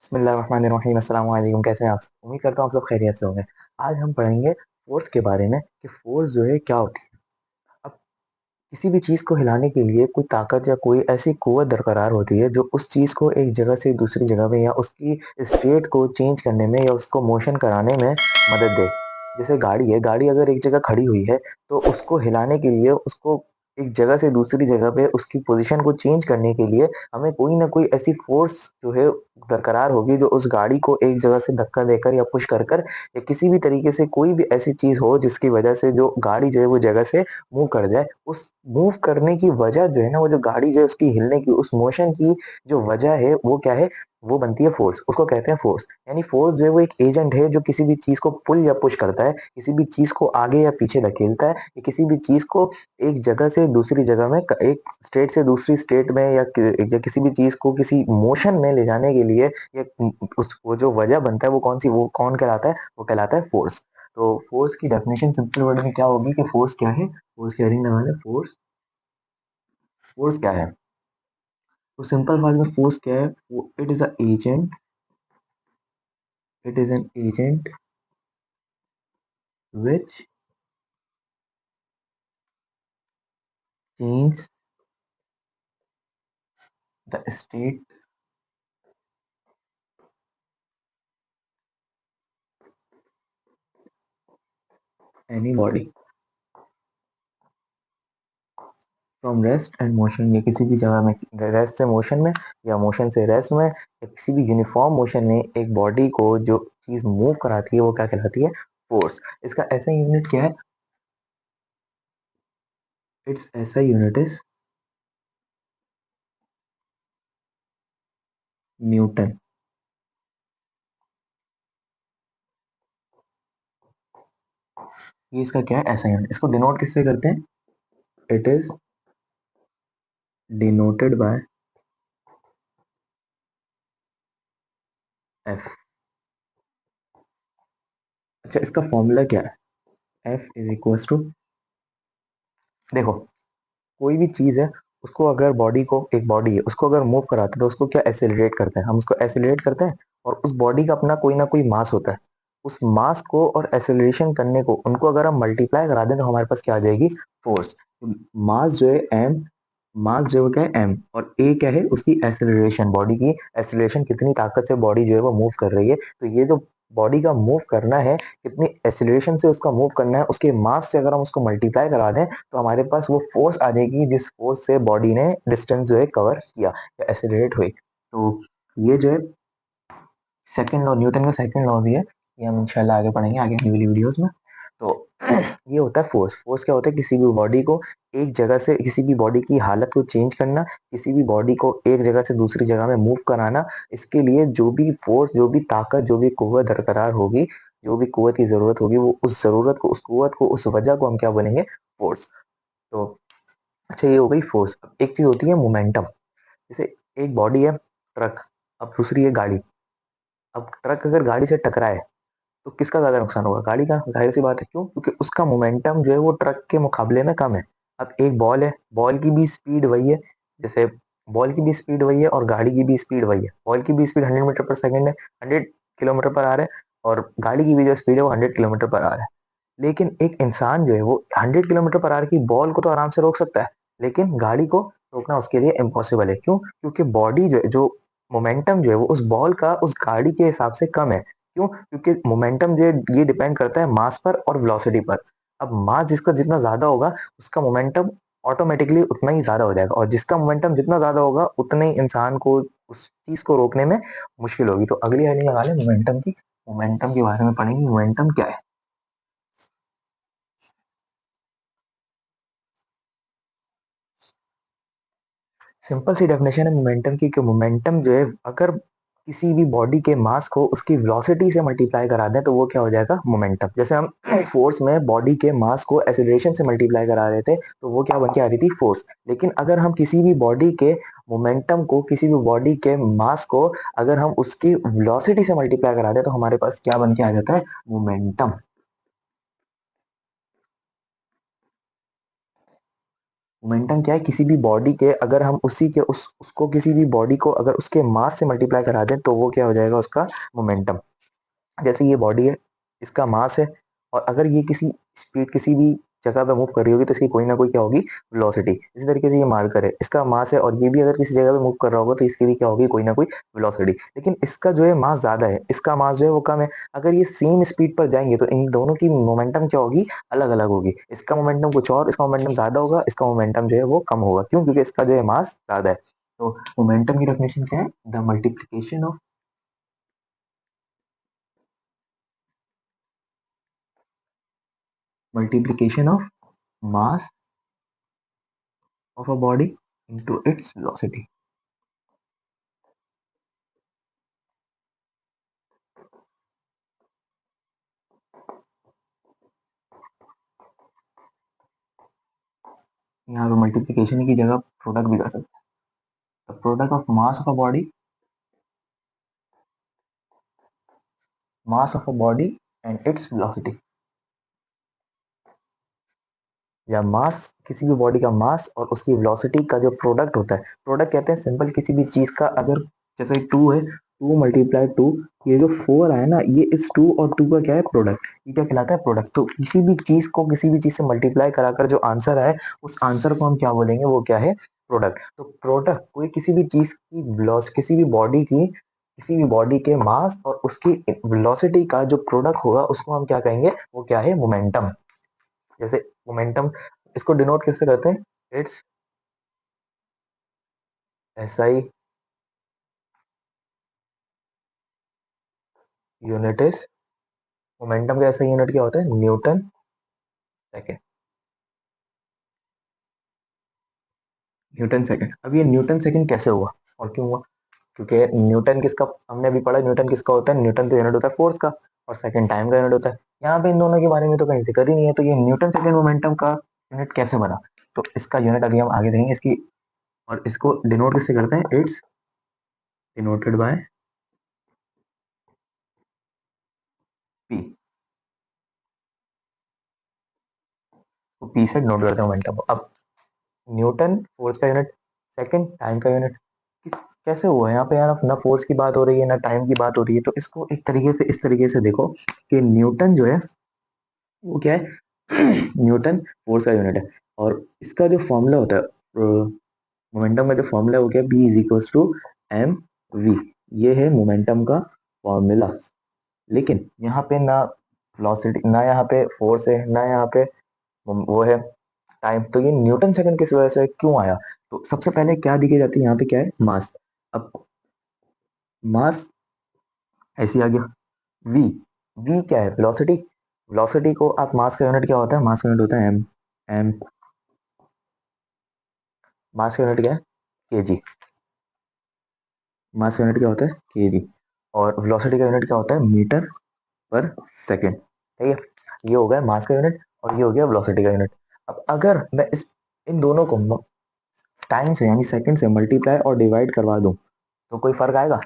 बिस्मिल्लाहिर्रहमानिर्रहीम, अस्सलाम वालेकुम। कैसे हैं आप? उम्मीद करता हूँ आप सब खैरियत से होंगे। आज हम पढ़ेंगे फ़ोर्स के बारे में कि फ़ोर्स जो है क्या होती है। अब किसी भी चीज़ को हिलाने के लिए कोई ताकत या कोई ऐसी क़ुव्वत दरक़रार होती है जो उस चीज़ को एक जगह से दूसरी जगह में या उसकी स्टेट को चेंज करने में या उसको मोशन कराने में मदद दे। जैसे गाड़ी है, गाड़ी अगर एक जगह खड़ी हुई है तो उसको हिलाने के लिए उसको एक जगह से दूसरी जगह पे उसकी पोज़ीशन को चेंज करने के लिए हमें कोई न कोई ऐसी फ़ोर्स जो है दरक़रार होगी जो उस गाड़ी को एक जगह से धक्का देकर या पुश कर या किसी भी तरीके से कोई भी ऐसी चीज़ हो जिसकी वजह से जो गाड़ी जो है वो जगह से मूव कर जाए। उस मूव करने की वजह जो है ना, वो जो गाड़ी जो है उसकी हिलने की उस मोशन की जो वजह है वो क्या है? वो बनती है फ़ोर्स, उसको कहते हैं फ़ोर्स। यानी फ़ोर्स जो है वो एक एजेंट है जो किसी भी चीज़ को पुल या पुश करता है, किसी भी चीज़ को आगे या पीछे धकेलता है या किसी भी चीज़ को एक जगह से दूसरी जगह में एक स्टेट से दूसरी स्टेट में या किसी भी चीज़ को किसी मोशन में ले जाने के लिए या उस वो जो वजह बनता है वो कौन-सी वो कौन कहलाता है? वो कहलाता है फ़ोर्स। तो फ़ोर्स की डेफिनिशन सिंपल वर्ड में क्या होगी कि फ़ोर्स क्या है? फ़ोर्स की हेडिंग लगा लें, फ़ोर्स। फ़ोर्स क्या है? तो सिंपल वर्ड में फ़ोर्स क्या है? वो it is an agent which change the state any body from rest and motion, या किसी भी जगह में रेस्ट से मोशन में या मोशन से रेस्ट में या किसी भी यूनिफॉर्म मोशन में एक बॉडी को जो चीज़ मूव कराती है वो क्या कहलाती है? फ़ोर्स। इसका एसआई यूनिट क्या है? It's SI unit is Newton. ये इसका क्या है? SI unit. इसको डिनोट किससे करते हैं? It is denoted by F. अच्छा, इसका फॉर्मूला क्या है? एफ इज इक्वल्स टू, देखो, कोई भी चीज़ है, उसको अगर बॉडी को एक बॉडी है, उसको अगर मूव कराते हैं तो उसको क्या एक्सेलरेट करते हैं, हम उसको एक्सेलरेट करते हैं और उस बॉडी का अपना कोई ना कोई मास होता है। उस मास को और एक्सेलरेशन करने को उनको अगर हम मल्टीप्लाई करा दें तो हमारे पास क्या आ जाएगी? फ़ोर्स। मास जो है एम, मास जो है क्या है? एम, और ए क्या है? उसकी एक्सेलरेशन, बॉडी की एक्सेलरेशन, कितनी ताकत से बॉडी जो है वो मूव कर रही है। तो ये जो बॉडी का मूव करना है, कितनी एक्सेलरेशन से उसका मूव करना है, उसके मास से अगर हम उसको मल्टीप्लाई करा दें तो हमारे पास वो फोर्स आ जाएगी जिस फोर्स से बॉडी ने डिस्टेंस जो है कवर किया या एक्सेलरेट हुई। तो ये जो है सेकंड लॉ, न्यूटन का सेकंड लॉ भी है, ये हम इंशाल्लाह आगे पढ़ेंगे आगे आने वाली वीडियोस में। तो ये होता है फोर्स। फोर्स क्या होता है? किसी भी बॉडी को एक जगह से, किसी भी बॉडी की हालत को चेंज करना, किसी भी बॉडी को एक जगह से दूसरी जगह में मूव कराना। इसके लिए जो भी फोर्स, जो भी ताकत, जो भी कुव्वत दरकरार होगी, जो भी कुव्वत की ज़रूरत होगी, वो उस ज़रूरत को, उस कुव्वत को, उस वजह को हम क्या बोलेंगे? फोर्स। तो अच्छा, ये हो गई फोर्स। अब एक चीज़ होती है मोमेंटम। जैसे एक बॉडी है ट्रक, अब दूसरी है गाड़ी। अब ट्रक अगर गाड़ी से टकराए तो किसका ज़्यादा नुकसान होगा? गाड़ी का, ज़ाहिर-सी बात है। क्यों? क्योंकि उसका मोमेंटम जो है वो ट्रक के मुकाबले में कम है। अब एक बॉल है, बॉल की भी स्पीड वही है, जैसे बॉल की भी स्पीड वही है और गाड़ी की भी स्पीड वही है। बॉल की भी स्पीड 100 मीटर पर सेकंड है, 100 किलोमीटर पर आवर है, और गाड़ी की भी जो स्पीड है वो 100 किलोमीटर पर आवर है। लेकिन एक इंसान जो है वो 100 किलोमीटर पर आवर की बॉल को तो आराम से रोक सकता है, लेकिन गाड़ी को रोकना उसके लिए इम्पॉसिबल है। क्यों? क्योंकि बॉडी जो है, जो मोमेंटम जो है वो उस बॉल का उस गाड़ी के हिसाब से कम है। क्यों? क्योंकि मोमेंटम जो है ये डिपेंड करता है मास पर और वेलोसिटी पर। अब मास जिसका जितना ज़्यादा होगा उसका मोमेंटम ऑटोमेटिकली उतना ही ज़्यादा हो जाएगा, और जिसका मोमेंटम जितना ज़्यादा होगा उतने ही इंसान को उस चीज़ को रोकने में मुश्किल होगी। तो अगली हेडिंग लगा लें मोमेंटम की। मोमेंटम के बारे में पढ़ेंगे। मोमेंटम क्या है? सिंपल सी डेफिनेशन है मोमेंटम की, कि मोमेंटम जो है अगर किसी भी बॉडी के मास को उसकी वेलोसिटी से मल्टीप्लाई करा दें तो वो क्या हो जाएगा? मोमेंटम। जैसे हम फोर्स में बॉडी के मास को एक्सेलरेशन से मल्टीप्लाई करा रहे थे तो वो क्या बन के आ रही थी? फोर्स। लेकिन अगर हम किसी भी बॉडी के मोमेंटम को, किसी भी बॉडी के मास को अगर हम उसकी वेलोसिटी से मल्टीप्लाई करा दें तो हमारे पास क्या बन के आ जाता है? मोमेंटम। मोमेंटम क्या है, किसी भी बॉडी के अगर हम उसी के उसको किसी भी बॉडी को अगर उसके मास से मल्टीप्लाई करा दें तो वो क्या हो जाएगा, उसका मोमेंटम। जैसे ये बॉडी है, इसका मास है, और अगर ये किसी स्पीड किसी भी जगह पे मूव कर रही होगी तो इसकी कोई ना कोई क्या होगी, वेलोसिटी। इसी तरीके से ये मार्कर है, इसका मास है और ये भी अगर किसी जगह पे मूव कर रहा होगा तो इसकी भी क्या होगी, कोई ना कोई वेलोसिटी। लेकिन इसका जो है मास ज्यादा है, इसका मास जो है वो कम है। अगर ये सेम स्पीड पर जाएंगे तो इन दोनों की मोमेंटम क्या होगी, अलग अलग होगी। इसका मोमेंटम कुछ और, इसका मोमेंटम ज्यादा होगा, इसका मोमेंटम जो है वो कम होगा। क्यों? क्योंकि इसका जो है मास ज्यादा है। तो मोमेंटम की डेफिनेशन क्या है, the multiplication of mass of a body into its velocity। यहाँ पे मल्टीप्लिकेशन की जगह प्रोडक्ट भी कर सकते हैं। Product of mass of a body and its velocity, या मास, किसी भी बॉडी का मास और उसकी वेलोसिटी का जो प्रोडक्ट होता है। प्रोडक्ट कहते हैं सिंपल किसी भी चीज का, अगर जैसे 2 है, 2 × 2, ये जो 4 आया ना, ये इस 2 और 2 का क्या है, प्रोडक्ट। ये क्या कहलाता है, प्रोडक्ट। तो किसी भी चीज को किसी भी चीज से मल्टीप्लाई कराकर जो आंसर आए, उस आंसर को हम क्या बोलेंगे, वो क्या है, प्रोडक्ट। तो प्रोडक्ट कोई किसी भी चीज की किसी भी बॉडी की, किसी भी बॉडी के मास और उसकी वेलोसिटी का जो प्रोडक्ट होगा उसको हम क्या कहेंगे, वो क्या है, मोमेंटम। जैसे मोमेंटम, इसको डिनोट कैसे करते हैं, it's SI unit is, momentum का ऐसा यूनिट क्या होता है, न्यूटन सेकेंड। Newton second. अब ये न्यूटन सेकेंड कैसे हुआ और क्यों हुआ? क्योंकि न्यूटन किसका, हमने अभी पढ़ा, न्यूटन किसका होता है, न्यूटन तो यूनिट होता है फोर्स का, और सेकंड टाइम का यूनिट होता है। यहाँ पे इन दोनों के बारे में तो कहीं जिक्र ही नहीं है। तो ये न्यूटन सेकेंड मोमेंटम का यूनिट कैसे बना, तो इसका यूनिट अभी हम आगे देखेंगे इसकी। और इसको डिनोट किससे करते हैं, इट्स डिनोटेड बाय पी। तो पी से डिनोट करते हैं मोमेंटम को। अब न्यूटन फोर्स का यूनिट, सेकंड टाइम का यूनिट, कैसे हुआ यहाँ पे यार, ना फोर्स की बात हो रही है ना टाइम की बात हो रही है। तो इसको एक तरीके से इस तरीके से देखो कि न्यूटन जो है वो क्या है, न्यूटन फोर्स का यूनिट है, और इसका जो फॉर्मूला होता है, मोमेंटम का जो फॉर्मूला है वो क्या है, B is equal to M V. ये है मोमेंटम का फॉर्मूला। लेकिन यहाँ पे ना वेलोसिटी, ना यहाँ पे फोर्स है, ना यहाँ पे वो है टाइम। तो ये न्यूटन सेकंड किस वजह से क्यों आया? तो सबसे पहले क्या दिखी जाती है यहाँ पे, क्या है, मास। अब मास ऐसे आ गया, वी, वी क्या है, वेलोसिटी। वेलोसिटी को आप, मास का यूनिट क्या होता है, मास का यूनिट होता है एम। एम, मास का यूनिट क्या है, केजी। मास का यूनिट क्या होता है, केजी। और वेलोसिटी का यूनिट क्या होता है, मीटर पर सेकेंड। ठीक है, ये हो गया मास का यूनिट और ये हो गया वेलोसिटी का यूनिट। अब अगर मैं इस इन दोनों को टाइम से यानी सेकंड से मल्टीप्लाई और डिवाइड करवा दूं तो कोई फर्क आएगा?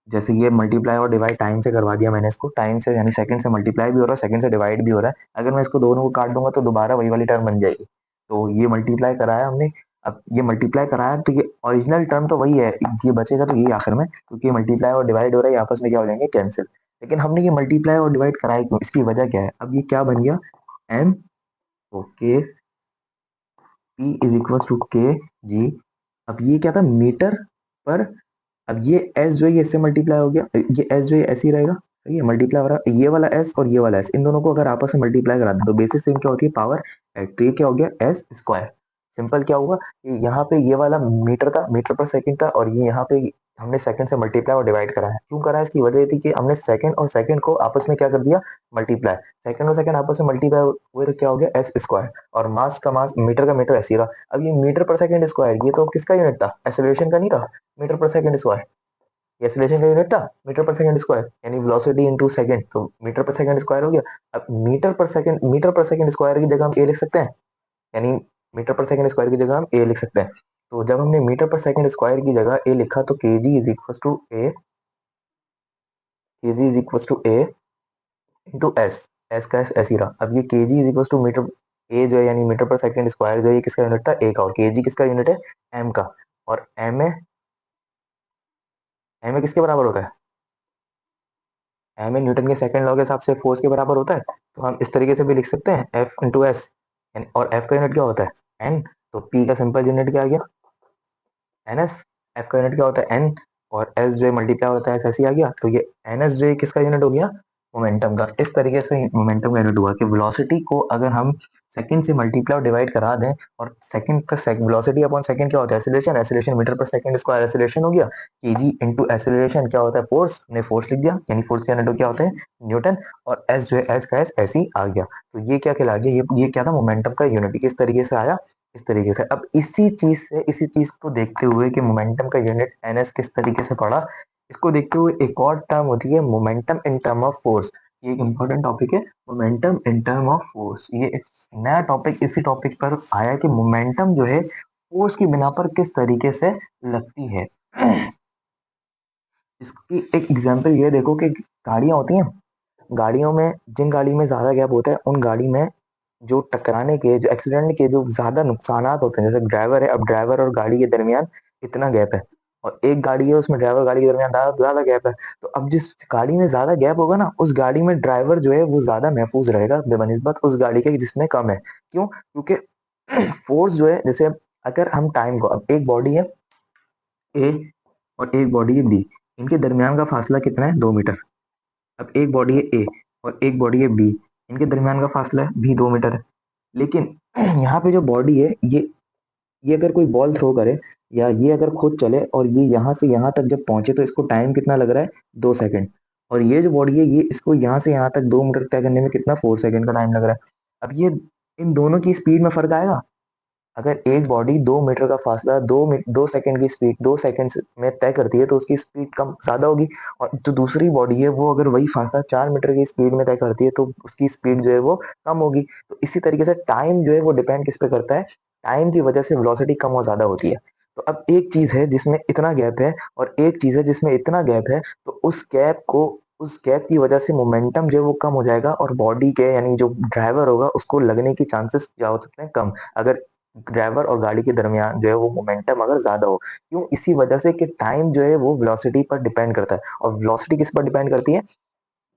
जैसे ये मल्टीप्लाई और डिवाइड टाइम से करवा दिया मैंने, इसको टाइम से यानी सेकंड से मल्टीप्लाई भी हो रहा है, सेकंड से डिवाइड भी हो रहा है। अगर मैं इसको दोनों को काट दूंगा तो दोबारा वही वाली टर्म बन जाएगी। तो ये मल्टीप्लाई कराया हमने, अब ये मल्टीप्लाई कराया तो ये ओरिजिनल टर्म तो वही है, ये बचेगा तो यही आखिर में, क्योंकि मल्टीप्लाई और डिवाइड हो रहा है, ये आपस में क्या हो जाएंगे, कैंसिल। लेकिन हमने ये मल्टीप्लाई और डिवाइड कराया क्यों, इसकी वजह क्या है? अब ये क्या बन गया, M, okay, P is equal to K G. अब ये क्या था, मीटर पर, अब ये एस जो है ये इससे मल्टीप्लाई हो गया, ये एस जो है ऐसे ही रहेगा, सही है, मल्टीप्लाई हो रहा है, ये वाला एस और ये वाला एस, इन दोनों को अगर आपस में मल्टीप्लाई करा दें तो बेसिस से क्या होती है, पावर एट। तो ये क्या हो गया, एस स्क्वायर। सिंपल क्या हुआ कि यहाँ पे ये वाला मीटर था, मीटर पर सेकंड था, और ये यहाँ पे हमने सेकंड से मल्टीप्लाई और डिवाइड करा है। क्यों करा है? इसकी वजह ये थी कि हमने सेकंड और सेकंड को आपस में क्या कर दिया, मल्टीप्लाई। सेकंड और सेकंड आपस में मल्टीप्लाई हुए तो क्या हो गया, एस स्क्वायर। और मास का मास, मीटर का मीटर ऐसे ही रहा। अब ये मीटर पर सेकंड स्क्वायर, ये तो किसका यूनिट था, एक्सेलरेशन का नहीं था, मीटर पर सेकंड स्क्वायर। एक्सेलरेशन का यूनिट था मीटर पर सेकंड स्क्वायर, यानी वेलोसिटी इनटू सेकंड, तो मीटर पर सेकंड स्क्वायर हो गया। अब मीटर पर सेकंड स्क्वायर की जगह हम ए लिख सकते हैं, यानी मीटर पर सेकंड स्क्वायर की जगह हम ए लिख सकते हैं। तो जब हमने मीटर पर सेकंड स्क्वायर की जगह ए लिखा तो kg is equal to A, kg is equal to A into S. S का एस ऐसे ही रहा। अब ये kg is equal to metre, A जो है यानी मीटर पर सेकंड स्क्वायर जो है ये किसका यूनिट था, ए का, और केजी किसका यूनिट है, एम का। और एम ए किसके बराबर होता है, एम ए न्यूटन के सेकंड लॉ के हिसाब से फोर्स के बराबर होता है। तो हम इस तरीके से भी लिख सकते हैं एफ इंटू एस, और एफ का यूनिट क्या होता है, एन। तो पी का सिंपल यूनिट क्या आ गया, एन एस। एफ का यूनिट क्या होता है, एन, और एस जो है मल्टीप्लाई होता है, ऐसे ही आ गया। तो ये एन एस जो है किसका यूनिट हो गया, मोमेंटम का। इस तरीके से मोमेंटम का यूनिट हुआ कि वेलोसिटी को अगर हम सेकंड से मल्टीप्लाई और डिवाइड करा दें, और सेकंड का वेलोसिटी अपॉन सेकंड क्या होता है, एक्सीलरेशन, एक्सीलरेशन मीटर पर सेकंड स्क्वायर एक्सीलरेशन हो गया। केजी इंटू एक्सीलरेशन क्या होता है, फोर्स, ने फोर्स लिख दिया, यानी फोर्स का यूनिट क्या होता है, न्यूटन। और एस जो है एस का एस ऐसे ही आ गया। तो ये क्या कहला गया, ये क्या था, मोमेंटम का यूनिट। किस तरीके से आया, इस तरीके से। अब इसी चीज को देखते हुए कि मोमेंटम का यूनिट एनएस किस तरीके से पढ़ा, इसको देखते हुए एक और टर्म होती है momentum in term of force. ये एक इंपॉर्टेंट टॉपिक है, momentum in term of force. ये एक नया टॉपिक इसी टॉपिक पर आया कि मोमेंटम जो है फोर्स की बिना पर किस तरीके से लगती है। इसकी एक एग्जांपल ये देखो कि गाड़ियां होती हैं, गाड़ियों में जिन गाड़ी में ज्यादा गैप होता है उन गाड़ी में जो टकराने के, जो एक्सीडेंट के जो ज्यादा नुकसान होते हैं, जैसे ड्राइवर है, अब ड्राइवर और गाड़ी के दरमियान इतना गैप है, और एक गाड़ी है उसमें ड्राइवर गाड़ी के दरमियान ज्यादा ज्यादा गैप है। तो अब जिस गाड़ी में ज्यादा गैप होगा ना, उस गाड़ी में ड्राइवर जो है वो ज्यादा महफूज रहेगा बेबनिस्बत उस गाड़ी के जिसमें कम है। क्यों, क्योंकि फोर्स जो है, जैसे अगर हम टाइम को, अब एक बॉडी है ए और एक बॉडी है बी, इनके दरमियान का फासला कितना है, 2 मीटर। अब एक बॉडी है ए और एक बॉडी है बी, इनके दरमियान का फासला है भी 2 मीटर है। लेकिन यहाँ पे जो बॉडी है, ये अगर कोई बॉल थ्रो करे, या ये अगर खुद चले और ये यहाँ से यहाँ तक जब पहुंचे, तो इसको टाइम कितना लग रहा है, 2 सेकंड। और ये जो बॉडी है, ये इसको यहाँ से यहाँ तक 2 मीटर तय करने में कितना, 4 सेकंड का टाइम लग रहा है। अब ये इन दोनों की स्पीड में फर्क आएगा। अगर एक बॉडी 2 मीटर का फासला 2 सेकंड की स्पीड 2 सेकंड में तय करती है, तो उसकी स्पीड कम ज्यादा होगी। और जो दूसरी बॉडी है, वो अगर वही फासला 4 मीटर की स्पीड में तय करती है, तो उसकी स्पीड जो है वो कम होगी। तो इसी तरीके से टाइम जो है वो डिपेंड किस पे करता है, टाइम की वजह से वेलोसिटी कम और ज्यादा होती है। तो अब एक चीज है जिसमें इतना गैप है, और एक चीज है जिसमें इतना गैप है, तो उस गैप की वजह से मोमेंटम जो है वो कम हो जाएगा, और बॉडी के यानी जो ड्राइवर होगा उसको लगने की चांसेस क्या हो सकते हैं, कम। अगर ड्राइवर और गाड़ी के दरमियान जो है वो मोमेंटम अगर ज्यादा हो। क्यों, इसी वजह से कि टाइम जो है वो वेलोसिटी पर डिपेंड करता है, और वेलोसिटी किस पर डिपेंड करती है,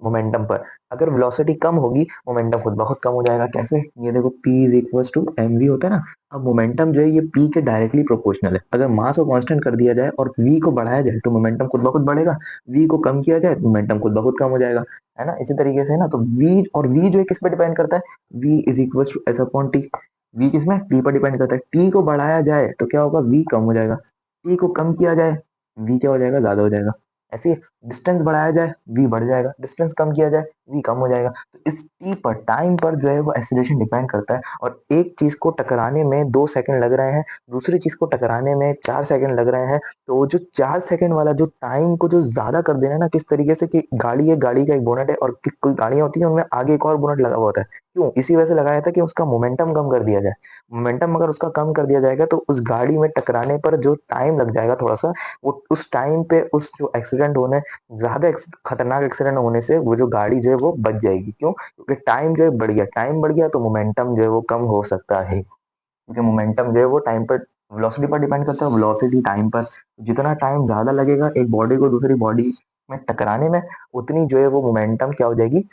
मोमेंटम पर। अगर वेलोसिटी कम होगी, मोमेंटम खुद ब खुद कम हो जाएगा। कैसे, ये देखो P is equal to M V होता है ना। अब मोमेंटम जो है ये P के डायरेक्टली प्रोपोर्शनल है। अगर मास को कांस्टेंट कर दिया जाए और V को बढ़ाया जाए, तो मोमेंटम खुद ब खुद बढ़ेगा। V को कम किया जाए, मोमेंटम खुद ब खुद कम हो जाएगा, है ना। इसी तरीके से है ना, तो V जो है किस पर डिपेंड करता है, V is equal to S upon T. V किसमें, T पर डिपेंड करता है। T को बढ़ाया जाए तो क्या होगा, V कम हो जाएगा। T को कम किया जाए, V क्या हो जाएगा, ज्यादा हो जाएगा। ऐसे डिस्टेंस बढ़ाया जाए, V बढ़ जाएगा। डिस्टेंस कम किया जाए, V कम हो जाएगा। तो इस T पर, टाइम पर जो है वो एक्सीलरेशन डिपेंड करता है। और एक चीज को टकराने में 2 सेकंड लग रहे हैं, दूसरी चीज को टकराने में 4 सेकंड लग रहे हैं। तो वो जो 4 सेकंड वाला जो टाइम को जो ज्यादा कर देना है ना, किस तरीके से कि गाड़ी है, गाड़ी का एक बोनट है, और कोई गाड़ियां होती है उनमें आगे एक और बोनट लगा हुआ होता है। क्यों, इसी वजह से लगाया था कि उसका मोमेंटम कम कर दिया जाए। मोमेंटम अगर उसका कम कर दिया जाएगा, तो उस गाड़ी में टकराने पर जो टाइम लग जाएगा थोड़ा सा, वो उस टाइम पे उस जो एक्सीडेंट होने, ज्यादा खतरनाक एक्सीडेंट होने से वो जो गाड़ी जो है वो बच जाएगी। क्यों, क्योंकि टाइम जो है बढ़ गया, टाइम बढ़ गया तो मोमेंटम जो है वो कम हो सकता है। क्योंकि मोमेंटम जो है वो टाइम पर, वेलोसिटी पर डिपेंड करता है, वेलोसिटी टाइम पर। जितना टाइम ज्यादा लगेगा एक बॉडी को दूसरी बॉडी में टकराने में, उतनी जो है वो मोमेंटम क्या हो जाएगी,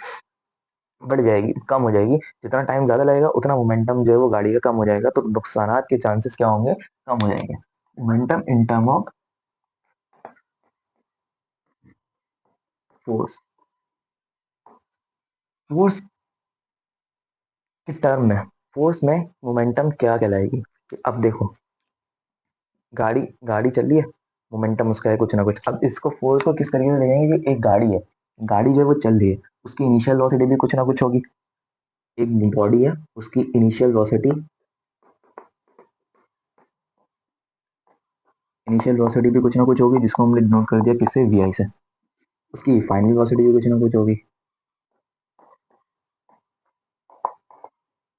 बढ़ जाएगी, कम हो जाएगी। जितना टाइम ज्यादा लगेगा उतना मोमेंटम जो है वो गाड़ी का कम हो जाएगा, तो नुकसान के चांसेस क्या होंगे, कम हो जाएंगे। Momentum in term of force, force के टर्म में, फोर्स में मोमेंटम क्या कहलाएगी। कि अब देखो, गाड़ी गाड़ी चल रही है, मोमेंटम उसका है कुछ ना कुछ। अब इसको फोर्स को किस तरीके से देखेंगे कि एक गाड़ी है, गाड़ी जो है वो चल रही है, उसकी इनिशियल वेलोसिटी भी कुछ ना कुछ होगी। एक बॉडी है, उसकी इनिशियल वेलोसिटी भी कुछ ना कुछ होगी, जिसको हमने नोट कर दिया किससे, वी आई से। उसकी फाइनल वेलोसिटी भी कुछ ना कुछ होगी,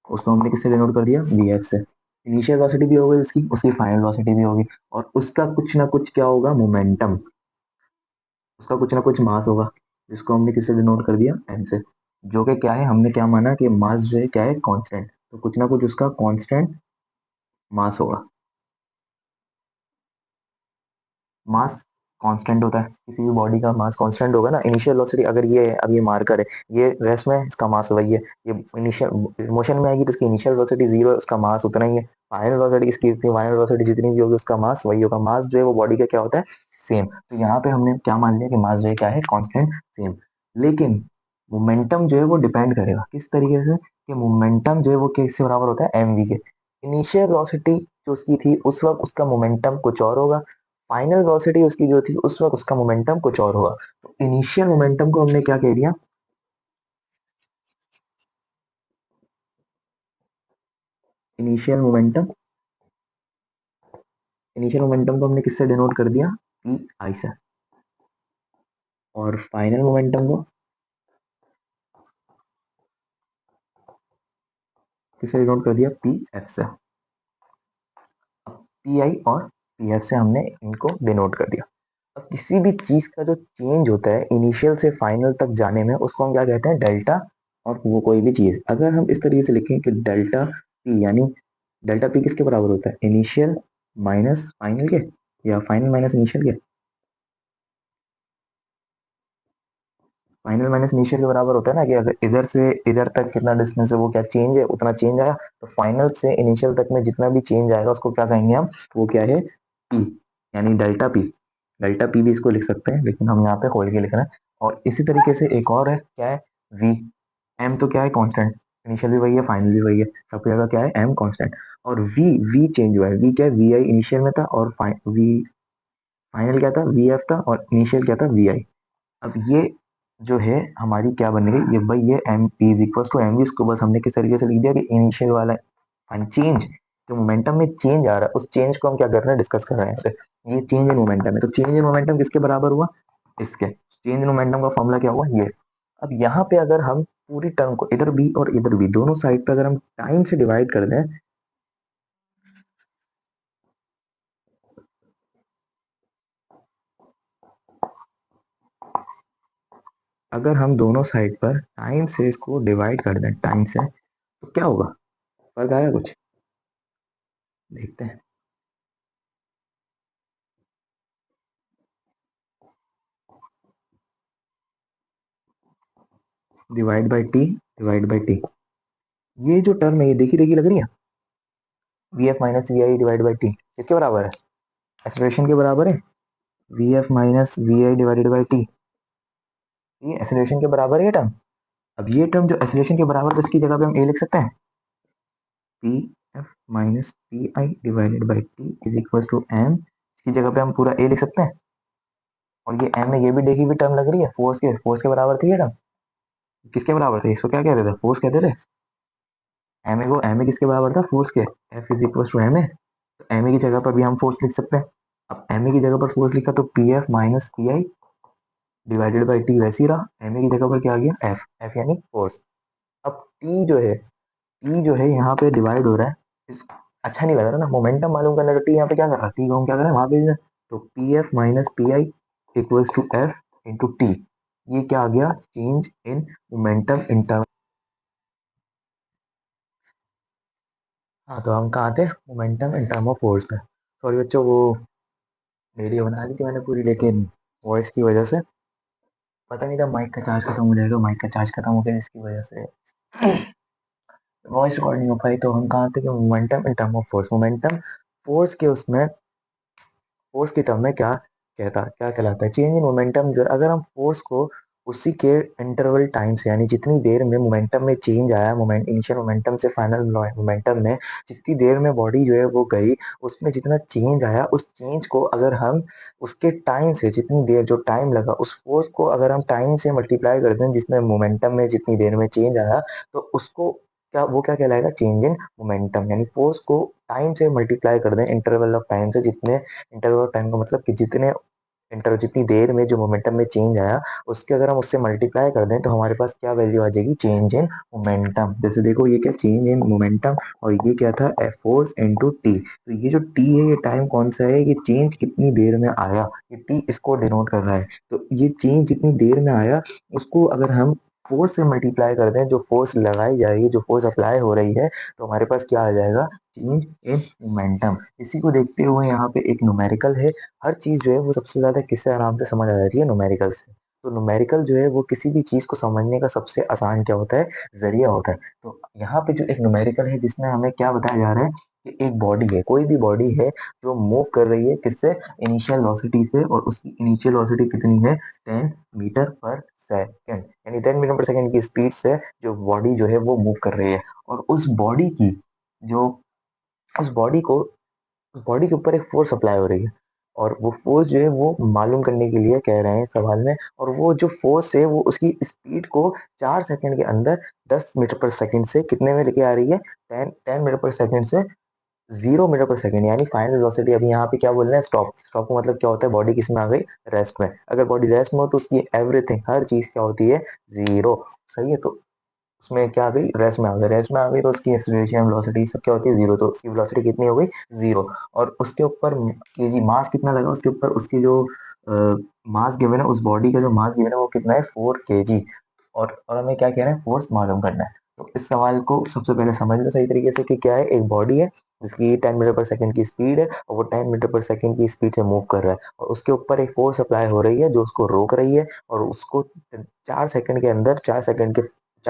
उसको हमने किससे डिनोट कर दिया, वी एफ से। इनिशियल वेलोसिटी भी होगी उसकी, उसकी फाइनल वेलोसिटी भी होगी, और उसका कुछ ना कुछ क्या होगा, मोमेंटम, उसका कुछ ना कुछ मास होगा, जिसको हमने किससे डिनोट कर दिया, एम से। जो कि क्या है, हमने क्या माना कि मास जो है क्या है, कांस्टेंट। तो कुछ ना कुछ उसका कांस्टेंट मास होगा। मास कांस्टेंट होता है, किसी भी बॉडी का मास कांस्टेंट होगा ना। इनिशियल वेलोसिटी अगर ये है, अब ये मार्कर है, ये रेस्ट में है, इसका मास वही है। ये इनिशियल मोशन में आएगी तो इसकी इनिशियल वेलोसिटी जीरो है, उसका मास उतना ही है। फाइनल वेलोसिटी इसकी, फाइनल वेलोसिटी जितनी भी होगी उसका मास वही होगा। मास जो है वो बॉडी का क्या होता है, सेम। तो यहाँ पे हमने क्या मान लिया कि मास जो है क्या है, कांस्टेंट सेम। लेकिन मोमेंटम जो है वो डिपेंड करेगा किस तरीके से, कि मोमेंटम जो है वो किससे बराबर होता है, एम वी के। इनिशियल वेलोसिटी जो उसकी थी उस वक्त उसका मोमेंटम कुछ और होगा, फाइनल वेलोसिटी उसकी जो थी उस वक्त उसका मोमेंटम कुछ और होगा। तो इनिशियल मोमेंटम को हमने क्या कह दिया, इनिशियल मोमेंटम, इनिशियल मोमेंटम को हमने किससे डिनोट कर दिया, पी आई से। और फाइनल मोमेंटम को किससे डिनोट कर दिया, पी एफ से। पी आई और पी एफ से हमने इनको डिनोट कर दिया। अब किसी भी चीज का जो चेंज होता है इनिशियल से फाइनल तक जाने में उसको हम क्या कहते हैं, डेल्टा। और वो कोई भी चीज अगर हम इस तरीके से लिखें कि डेल्टा पी, यानी डेल्टा पी किसके बराबर होता है, इनिशियल माइनस फाइनल के, या फाइनल माइनस इनिशियल के। फाइनल माइनस इनिशियल के बराबर होता है ना, कि अगर इधर से इधर तक कितना डिस्टेंस है वो क्या चेंज है, उतना चेंज आया। तो फाइनल से इनिशियल तक में जितना भी चेंज आएगा उसको क्या कहेंगे हम, वो क्या है, पी, यानी डेल्टा पी। डेल्टा पी भी इसको लिख सकते हैं, लेकिन हम यहाँ पे खोल के लिख रहे हैं। और इसी तरीके से एक और है, क्या है, वी। एम तो क्या है, कांस्टेंट। इनिशियल भी वही है, फाइनल भी वही है, सबकी जगह क्या है, एम कांस्टेंट। और वी, वी चेंज हुआ है। वी क्या है, वी आई इनिशियल में था, और वी फाइनल क्या था, वी एफ था, और इनिशियल क्या था, वी आई। अब ये जो है हमारी क्या बन गई, ये भाई ये M P is equal to M V. इसको बस हमने किस तरीके से लिख दिया कि इनिशियल वाला चेंज, जो मोमेंटम में चेंज आ रहा है उस चेंज को हम क्या कर रहे हैं, डिस्कस कर रहे हैं यहाँ पे। ये चेंज इन मोमेंटम है, तो चेंज इन मोमेंटम किसके बराबर हुआ, इसके। चेंज इन मोमेंटम का फॉर्मूला क्या हुआ, ये। अब यहाँ पे अगर हम पूरी टर्म को इधर भी और इधर भी दोनों साइड पे अगर हम टाइम से डिवाइड कर दें, अगर हम दोनों साइड पर टाइम से इसको डिवाइड कर दें, टाइम से, तो क्या होगा, फर्क आया कुछ, देखते हैं। Divide by T, divide by T. ये जो टर्म है ये देखी देखी लग रही है, V F minus V I divide by T किसके बराबर है, एक्सेलरेशन के बराबर है। V F minus V I divided by T, ये एक्सेलरेशन के बराबर है ये टर्म। अब ये टर्म जो एक्सेलरेशन के बराबर है, इसकी जगह पे हम ए लिख सकते हैं, P F minus P I divided by T is equal to M. इसकी जगह पे हम पूरा ए लिख सकते हैं। और ये एम में ये भी देखी हुई टर्म लग रही है, फोर्स के बराबर थी ये टर्म। किसके बराबर थे, इसको क्या कहते थे, फोर्स कहते थे। एम ए को, एम ए किसके बराबर था, फोर्स के। F is equal to M A. तो एम ए की जगह पर भी हम फोर्स लिख सकते हैं। अब एम ए की जगह पर फोर्स लिखा तो P F minus P I divided by T वैसे ही रहा। एम ए की जगह पर क्या आ गया, एफ, एफ यानी फोर्स। अब टी जो है, टी जो है यहाँ पे डिवाइड हो रहा है, इस अच्छा नहीं लग रहा ना, मोमेंटम मालूम करना। तो टी यहाँ पे क्या कर रहा है, टी को हम क्या करें वहां पे, तो P F minus P I equals to F into T. ये क्या आ गया, change in momentum in term. हाँ तो हम कहाँ थे, momentum in term of force में। सॉरी बच्चों, वो वीडियो बना ली थी मैंने पूरी, लेकिन वॉइस की वजह से पता नहीं था माइक का चार्ज खत्म हो जाएगा, माइक का चार्ज खत्म हो गया इसकी वजह से वॉइस रिकॉर्ड नहीं हो पाई। तो हम कहाँ थे कि momentum in term of force, momentum force के उसमें, फोर्स की टर्म में क्या कहता, क्या कहलाता है, चेंज इन मोमेंटम। जो अगर हम फोर्स को उसी के इंटरवल टाइम से, यानी जितनी देर में मोमेंटम में चेंज आया, मोमेंट इनिशियल मोमेंटम से फाइनल मोमेंटम में जितनी देर में बॉडी जो है वो गई, उसमें जितना चेंज आया उस चेंज को अगर हम उसके टाइम से, जितनी देर जो टाइम लगा उस फोर्स को अगर हम टाइम से मल्टीप्लाई कर दें जिसमें मोमेंटम में जितनी देर में चेंज आया, तो उसको क्या, वो क्या कहलाएगा, चेंज इन मोमेंटम। यानी फोर्स को टाइम से मल्टीप्लाई कर दें, इंटरवल ऑफ टाइम से, जितने इंटरवल ऑफ टाइम का मतलब कि जितने इंटर जितनी देर में जो मोमेंटम में चेंज आया उसके अगर हम उससे मल्टीप्लाई कर दें तो हमारे पास क्या वैल्यू आ जाएगी, चेंज इन मोमेंटम। जैसे देखो ये क्या, चेंज इन मोमेंटम, और ये क्या था, एफ फोर्स इनटू टी। तो ये जो टी है ये टाइम कौन सा है, ये चेंज कितनी देर में आया, ये टी इसको डिनोट कर रहा है। तो ये चेंज जितनी देर में आया उसको अगर हम फोर्स से मल्टीप्लाई करते हैं, जो फोर्स लगाई जाएगी, जो फोर्स अप्लाई हो रही है, तो हमारे पास क्या आ जाएगा, चेंज इन मोमेंटम। इसी को देखते हुए यहाँ पे एक न्यूमेरिकल है। हर चीज जो है वो सबसे ज्यादा किससे आराम से समझ आ जाती है, न्यूमेरिकल से। तो न्यूमेरिकल जो है वो किसी भी चीज को समझने का सबसे आसान क्या होता है, जरिया होता है। तो यहाँ पे जो एक न्यूमेरिकल है जिसमें हमें क्या बताया जा रहा है कि एक बॉडी है, कोई भी बॉडी है जो मूव कर रही है किससे, इनिशियल वेलोसिटी से, और उसकी इनिशियल वेलोसिटी कितनी है, 10 मीटर पर सेकेंड, यानी 10 मीटर पर सेकेंड की स्पीड से जो बॉडी जो है वो मूव कर रही है। और उस बॉडी की जो उस बॉडी को उस बॉडी के ऊपर एक फोर्स अप्लाई हो रही है, और वो फोर्स जो है वो मालूम करने के लिए कह रहे हैं सवाल में। और वो जो फोर्स है वो उसकी स्पीड को 4 सेकंड के अंदर 10 मीटर पर सेकंड से कितने में लेके आ रही है, टेन टेन मीटर पर सेकंड से 0 मीटर पर सेकंड, यानी फाइनल वेलोसिटी। अभी यहाँ पे क्या बोल रहे हैं, स्टॉप। स्टॉप का मतलब क्या होता है, बॉडी किस में आ गई, रेस्ट में। अगर बॉडी रेस्ट में हो तो उसकी एवरीथिंग, हर चीज क्या होती है, जीरो। सही है, तो उसमें क्या आ गई, रेस्ट में आ गई। रेस्ट में आ गई तो उसकी एक्सीलरेशन वेलोसिटी सब क्या होती है, जीरो। तो उसकी वेलोसिटी कितनी हो गई, जीरो। और उसके ऊपर केजी मास कितना लगा, उसके ऊपर उसकी जो मास गिवन है, उस बॉडी का जो मास गिवन है वो कितना है, 4 kg। और हमें क्या कह रहे हैं, फोर्स मालूम करना है। तो इस सवाल को सबसे पहले समझ लो सही तरीके से कि क्या है, एक बॉडी है जिसकी 10 मीटर पर सेकंड की स्पीड है, और वो 10 मीटर पर सेकंड की स्पीड से मूव कर रहा है, और उसके ऊपर एक फोर्स अप्लाई हो रही है जो उसको रोक रही है, और उसको 4 सेकंड के अंदर, 4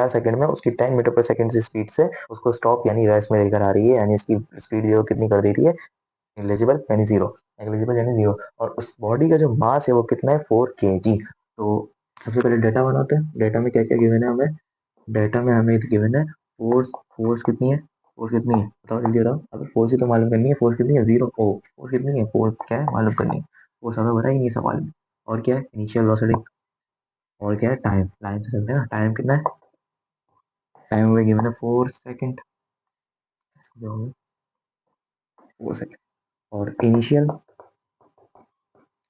सेकंड में उसकी 10 मीटर पर सेकंड की स्पीड से उसको स्टॉप यानी रेस्ट में लेकर आ रही है, यानी उसकी स्पीड जो कितनी कर दे रही है, नेग्लिजिबल यानी जीरो। नेग्लिजिबल यानी जीरो। और उस बॉडी का जो मास है वो कितना है, 4 kg। तो सबसे पहले डेटा बनाते हैं। डेटा में क्या क्या गिवन है हमें, डेटा में हमें गिवन है फोर्स। फोर्स कितनी है, फोर्स कितनी है बताओ, जल्दी बताओ। अगर फोर्स ही तो मालूम करनी है, फोर्स कितनी है, जीरो। ओ, फोर्स कितनी है, फोर्स क्या है मालूम करनी है, फोर्स हमें बताया ही नहीं सवाल में। और क्या है, इनिशियल वेलोसिटी। और क्या है, टाइम। टाइम से चलते हैं ना, टाइम कितना है, टाइम में गिवन है 4 सेकेंड। 4 सेकेंड। और इनिशियल,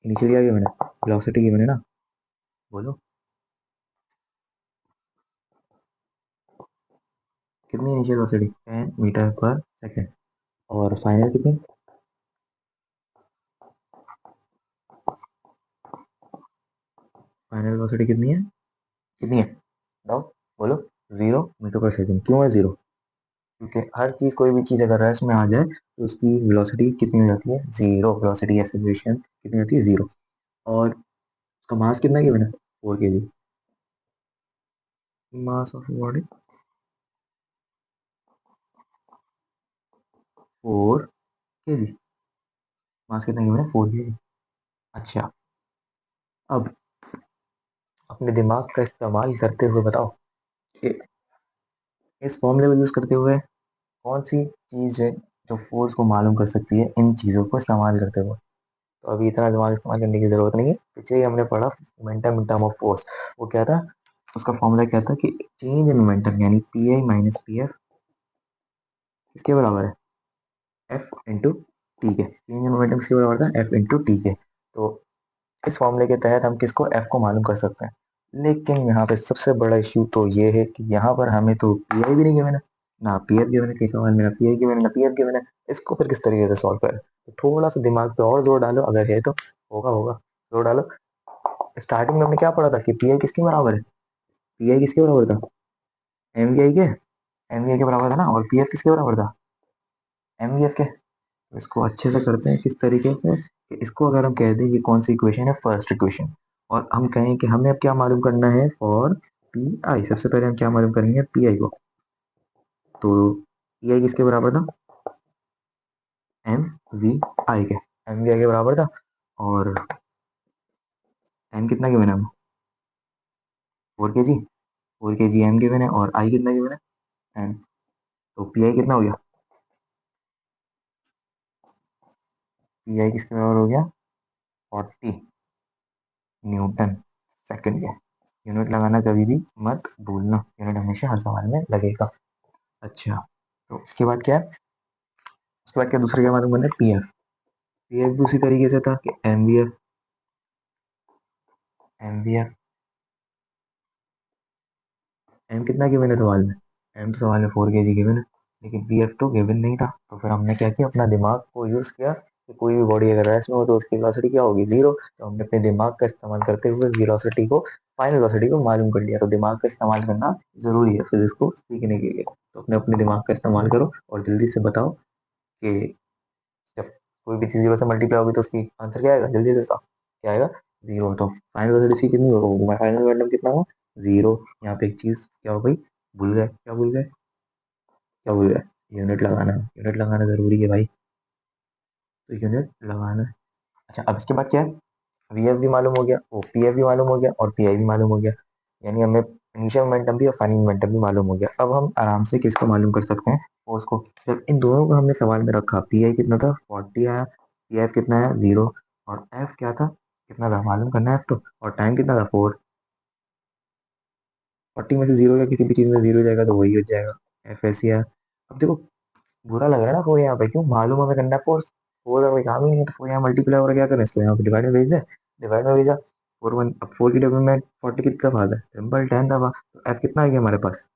इनिशियल क्या गिवन है, वेलोसिटी गिवन है ना, बोलो कितनी इनिशियल वेलोसिटी, 10 मीटर पर सेकेंड। और फाइनल कितनी, फाइनल वेलोसिटी कितनी है, कितनी है बताओ, बोलो। 0 मीटर पर सेकेंड। क्यों है जीरो, क्योंकि हर चीज, कोई भी चीज अगर रेस्ट में आ जाए तो उसकी वेलोसिटी कितनी हो जाती है, जीरो। वेलोसिटी एक्सेलरेशन कितनी होती है, जीरो। और उसका मास कितना गिवन है, 4 kg। Mass of body 4 kg। मास कितना गिवन है, 4 kg। अच्छा, अब अपने दिमाग का इस्तेमाल करते हुए बताओ कि इस फॉर्मूले को यूज करते हुए कौन सी चीज है जो फोर्स को मालूम कर सकती है इन चीजों को इस्तेमाल करते हुए। तो अभी इतना दिमाग इस्तेमाल करने की जरूरत नहीं है, पीछे ही हमने पढ़ा momentum in term of force. वो क्या था, उसका फॉर्मूला क्या था कि चेंज इन मोमेंटम यानी P I minus P F किसके बराबर है, एफ इंटू टी के। चेंज इन मोमेंटम किसके बराबर था, एफ इंटू टी के। तो इस फॉर्मूले के तहत हम किसको, एफ को मालूम कर सकते हैं। लेकिन यहाँ पे सबसे बड़ा इश्यू तो ये है कि यहाँ पर हमें तो पी आई भी नहीं गिवन है, ना पी एफ गिवन है, कई सवाल में ना पी आई गिवन है ना पी एफ गिवन है। इसको फिर किस तरीके से सॉल्व करें, तो थोड़ा सा दिमाग पे और जोर डालो, अगर है तो होगा होगा, जोर डालो। स्टार्टिंग में हमने क्या पढ़ा था कि पी आई किसके बराबर है, पी आई किसके बराबर था, एम वी आई के, एम वी आई के बराबर था ना। और पी एफ किसके बराबर था, एम वी एफ के। तो इसको अच्छे से करते हैं किस तरीके से, कि इसको अगर हम कह दें कि कौन सी इक्वेशन है, फर्स्ट इक्वेशन, और हम कहें कि हमें अब क्या मालूम करना है, फॉर पी आई। सबसे पहले हम क्या मालूम करेंगे, पी आई को। तो पी आई किसके बराबर था, एम वी आई के, एम वी आई के बराबर था। और एम कितना गिवन है, 4 kg। 4 kg एम गिवन है, और आई कितना गिवन है, एम। तो पी आई कितना हो गया, पी आई किसके बराबर हो गया, 40 न्यूटन सेकंड के। यूनिट लगाना कभी भी मत भूलना, यूनिट हमेशा हर सवाल में लगेगा। अच्छा, तो उसके बाद क्या है, उसके बाद क्या, दूसरा क्या मालूम करना है, पी एफ। पी एफ भी उसी तरीके से था कि M V F, M V F. M कितना गिवन है सवाल में, एम तो सवाल में 4 kg गिवन है, लेकिन पी एफ तो गिवन नहीं था। तो फिर हमने क्या किया, अपना दिमाग को यूज किया, कि कोई भी बॉडी अगर रेस्ट में हो तो उसकी वेलोसिटी क्या होगी, जीरो। तो हमने अपने दिमाग का इस्तेमाल करते हुए वेलोसिटी को, फाइनल वेलोसिटी को मालूम कर लिया। तो दिमाग का इस्तेमाल करना जरूरी है फिजिक्स को सीखने के लिए। तो अपने अपने दिमाग का इस्तेमाल करो और जल्दी से बताओ कि जब कोई भी चीज जीरो से मल्टीप्लाई होगी तो उसकी आंसर क्या आएगा, जल्दी से बताओ क्या आएगा, जीरो। तो फाइनल वेलोसिटी कितनी होगी, फाइनल मोमेंटम कितना हुआ, जीरो। यहाँ पे एक चीज क्या हो गई, भूल गए, क्या भूल गए, क्या भूल गए, यूनिट लगाना। यूनिट लगाना जरूरी है भाई, तो यूनिट लगाना। अच्छा अब इसके बाद क्या है, वी एफ भी मालूम हो गया, ओ पी एफ भी मालूम हो गया और पी आई भी मालूम हो गया। यानी हमें इनिशियल मोमेंटम भी और फाइनल मोमेंटम भी मालूम हो गया। अब हम आराम से किसको मालूम कर सकते हैं, फोर्स को। जब इन दोनों को हमने सवाल में रखा, पी आई कितना था 40 आया, पी एफ कितना है जीरो, और एफ क्या था, कितना था मालूम करना है एफ तो, और टाइम कितना था 4। 40 में से जीरो या किसी भी चीज़ में जीरो जाएगा तो वही हो जाएगा, एफ ऐसी है। अब देखो बुरा लग रहा है ना, फोर यहाँ पे क्यों, मालूम हमें करना है फोर्स, फोर का कोई काम ही नहीं है, तो फोर यहाँ मल्टीप्लाई और क्या करें, इसको यहाँ पे डिवाइड में भेज दे, डिवाइड में भेजा। फोर वन, अब फोर की टेबल में 40 कितना भाग है, सिंपल 10 दबा, तो एफ कितना आ गया हमारे पास,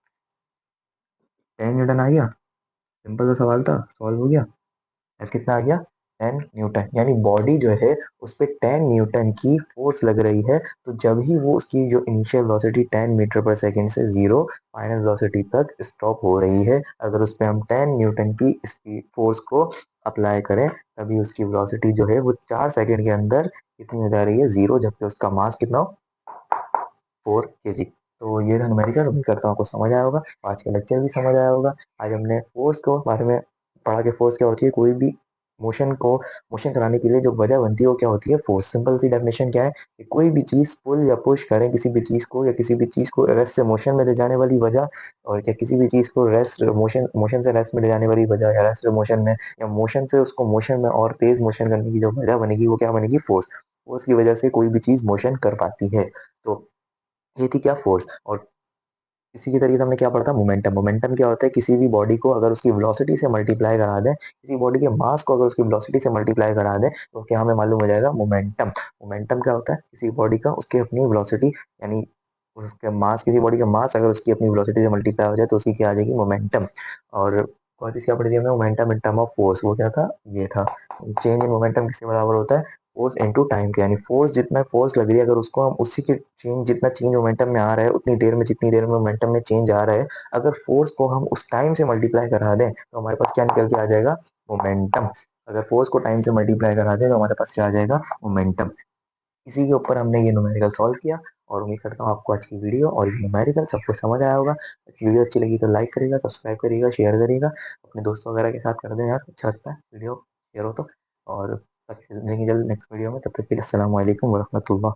10 न्यूटन आ गया। सिंपल सा सवाल था, सॉल्व हो गया। एफ कितना आ गया, 10 न्यूटन। यानी बॉडी जो है उस पर 10 न्यूटन की फोर्स लग रही है। तो जब ही वो उसकी जो इनिशियल वेलोसिटी 10 मीटर पर सेकेंड से जीरो फाइनल वेलोसिटी तक स्टॉप हो रही है, अगर उस पर हम 10 न्यूटन की स्पीड फोर्स को अप्लाई करें, तभी उसकी वेलोसिटी जो है वो 4 सेकेंड के अंदर कितनी हो जा रही है, जीरो, जबकि उसका मास कितना हो, 4 kg। तो ये था न्यूमेरिकल, उम्मीद करता हूँ आपको समझ आया होगा, आज का लेक्चर भी समझ आया होगा। आज हमने फोर्स को बारे में पढ़ा कि फोर्स क्या होती है, कोई भी मोशन को मोशन कराने के लिए जो वजह बनती है वो क्या होती है, फोर्स। सिंपल सी डेफिनेशन क्या है कि कोई भी चीज पुल या पुश करें किसी भी चीज को, या किसी भी चीज को रेस्ट से मोशन में ले जाने वाली वजह, और या किसी भी चीज को रेस्ट मोशन मोशन से रेस्ट में ले जाने वाली वजह, या रेस्ट मोशन में, या मोशन से उसको मोशन में और तेज मोशन करने की जो वजह बनेगी वो क्या बनेगी, फोर्स। फोर्स की वजह से कोई भी चीज मोशन कर पाती है। तो ये थी क्या, फोर्स। और इसी के तरीके हमने क्या पढ़ा था, मोमेंटम। मोमेंटम क्या होता है, किसी भी बॉडी को अगर उसकी वेलोसिटी से मल्टीप्लाई करा दें, किसी बॉडी के मास को अगर उसकी वेलोसिटी से मल्टीप्लाई करा दें, तो क्या हमें मालूम हो जाएगा, मोमेंटम। मोमेंटम क्या होता है, किसी बॉडी का उसकी अपनी वेलोसिटी, यानी उसके मास, किसी बॉडी का मास अगर उसकी अपनी वेलोसिटी से मल्टीप्लाई हो जाए तो उसकी क्या आ जाएगी, मोमेंटम। और कौन चीज क्या पढ़ी थी हमने, momentum in term of force, वो क्या था, ये था। चेंज इन मोमेंटम किसके बराबर होता है, फोर्स इनटू टाइम के, यानी फोर्स जितना फोर्स लग रही है अगर उसको हम उसी के चेंज, जितना चेंज मोमेंटम में आ रहा है उतनी देर में, जितनी देर में मोमेंटम में चेंज आ रहा है, अगर फोर्स को हम उस टाइम से मल्टीप्लाई करा दें तो हमारे पास क्या निकल के आ जाएगा, मोमेंटम। अगर फोर्स को टाइम से मल्टीप्लाई करा दें तो हमारे पास क्या आ जाएगा, मोमेंटम। इसी के ऊपर हमने ये न्यूमेरिकल सॉल्व किया। और उम्मीद करता हूँ आपको आज की वीडियो और ये न्यूमेरिकल सबको समझ आया होगा। वीडियो अच्छी लगी तो लाइक करिएगा, सब्सक्राइब करिएगा, शेयर करिएगा अपने दोस्तों वगैरह के साथ, कर दें यार, अच्छा लगता है वीडियो शेयर हो तो। और मिलेंगे जल्द नेक्स्ट वीडियो में, तब तक के लिए अस्सलाम वालेकुम वरहमतुल्लाह।